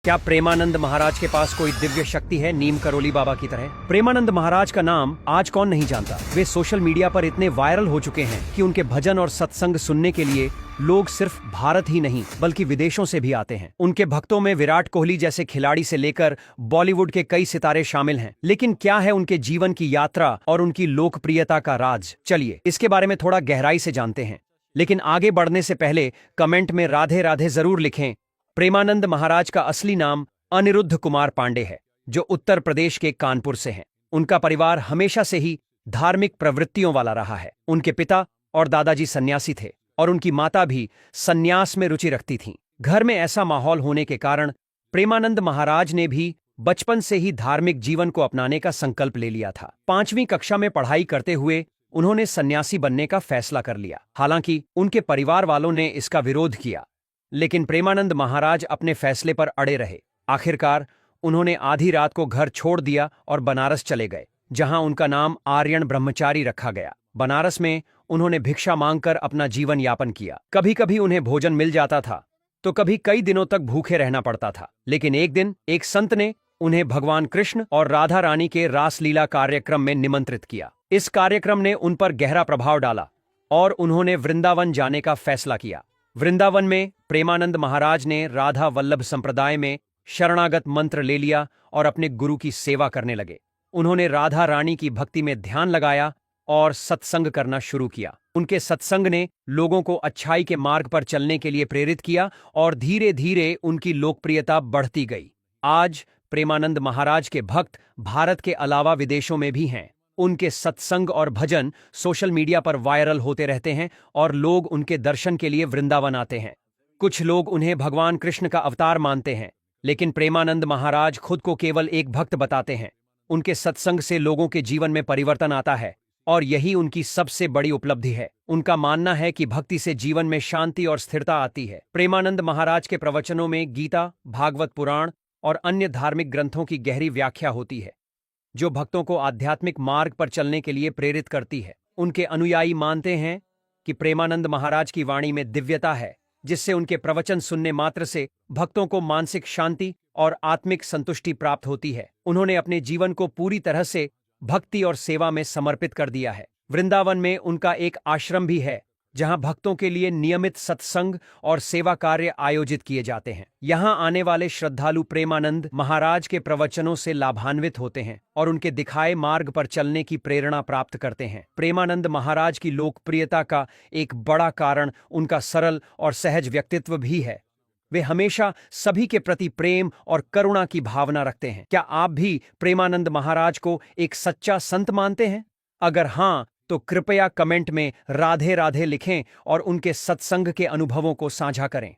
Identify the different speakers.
Speaker 1: क्या प्रेमानंद महाराज के पास कोई दिव्य शक्ति है नीम करोली बाबा की तरह? प्रेमानंद महाराज का नाम आज कौन नहीं जानता। वे सोशल मीडिया पर इतने वायरल हो चुके हैं कि उनके भजन और सत्संग सुनने के लिए लोग सिर्फ भारत ही नहीं बल्कि विदेशों से भी आते हैं। उनके भक्तों में विराट कोहली जैसे खिलाड़ी से लेकर बॉलीवुड के कई सितारे शामिल हैं। लेकिन क्या है उनके जीवन की यात्रा और उनकी लोकप्रियता का राज? चलिए इसके बारे में थोड़ा गहराई से जानते हैं। लेकिन आगे बढ़ने से पहले कमेंट में राधे राधे जरूर लिखें। प्रेमानंद महाराज का असली नाम अनिरुद्ध कुमार पांडे है, जो उत्तर प्रदेश के कानपुर से हैं। उनका परिवार हमेशा से ही धार्मिक प्रवृत्तियों वाला रहा है। उनके पिता और दादाजी सन्यासी थे और उनकी माता भी सन्यास में रुचि रखती थीं। घर में ऐसा माहौल होने के कारण प्रेमानंद महाराज ने भी बचपन से ही धार्मिक जीवन को अपनाने का संकल्प ले लिया था। 5वीं कक्षा में पढ़ाई करते हुए उन्होंने सन्यासी बनने का फैसला कर लिया। हालांकि उनके परिवार वालों ने इसका विरोध किया, लेकिन प्रेमानंद महाराज अपने फैसले पर अड़े रहे। आखिरकार उन्होंने आधी रात को घर छोड़ दिया और बनारस चले गए, जहां उनका नाम आर्यन ब्रह्मचारी रखा गया। बनारस में उन्होंने भिक्षा मांगकर अपना जीवन यापन किया। कभी कभी उन्हें भोजन मिल जाता था तो कभी कई दिनों तक भूखे रहना पड़ता था। लेकिन एक दिन एक संत ने उन्हें भगवान कृष्ण और राधा रानी के रासलीला कार्यक्रम में निमंत्रित किया। इस कार्यक्रम ने उन पर गहरा प्रभाव डाला और उन्होंने वृंदावन जाने का फैसला किया। वृंदावन में प्रेमानंद महाराज ने राधा वल्लभ संप्रदाय में शरणागत मंत्र ले लिया और अपने गुरु की सेवा करने लगे। उन्होंने राधा रानी की भक्ति में ध्यान लगाया और सत्संग करना शुरू किया। उनके सत्संग ने लोगों को अच्छाई के मार्ग पर चलने के लिए प्रेरित किया और धीरे धीरे उनकी लोकप्रियता बढ़ती गई। आज प्रेमानंद महाराज के भक्त भारत के अलावा विदेशों में भी हैं। उनके सत्संग और भजन सोशल मीडिया पर वायरल होते रहते हैं और लोग उनके दर्शन के लिए वृंदावन आते हैं। कुछ लोग उन्हें भगवान कृष्ण का अवतार मानते हैं, लेकिन प्रेमानंद महाराज खुद को केवल एक भक्त बताते हैं। उनके सत्संग से लोगों के जीवन में परिवर्तन आता है और यही उनकी सबसे बड़ी उपलब्धि है। उनका मानना है कि भक्ति से जीवन में शांति और स्थिरता आती है। प्रेमानंद महाराज के प्रवचनों में गीता, भागवत पुराण और अन्य धार्मिक ग्रंथों की गहरी व्याख्या होती है, जो भक्तों को आध्यात्मिक मार्ग पर चलने के लिए प्रेरित करती है। उनके अनुयायी मानते हैं कि प्रेमानंद महाराज की वाणी में दिव्यता है, जिससे उनके प्रवचन सुनने मात्र से भक्तों को मानसिक शांति और आत्मिक संतुष्टि प्राप्त होती है। उन्होंने अपने जीवन को पूरी तरह से भक्ति और सेवा में समर्पित कर दिया है। वृंदावन में उनका एक आश्रम भी है, जहां भक्तों के लिए नियमित सत्संग और सेवा कार्य आयोजित किए जाते हैं। यहां आने वाले श्रद्धालु प्रेमानंद महाराज के प्रवचनों से लाभान्वित होते हैं और उनके दिखाए मार्ग पर चलने की प्रेरणा प्राप्त करते हैं। प्रेमानंद महाराज की लोकप्रियता का एक बड़ा कारण उनका सरल और सहज व्यक्तित्व भी है। वे हमेशा सभी के प्रति प्रेम और करुणा की भावना रखते हैं। क्या आप भी प्रेमानंद महाराज को एक सच्चा संत मानते हैं? अगर हाँ, तो कृपया कमेंट में राधे राधे लिखें और उनके सत्संग के अनुभवों को साझा करें।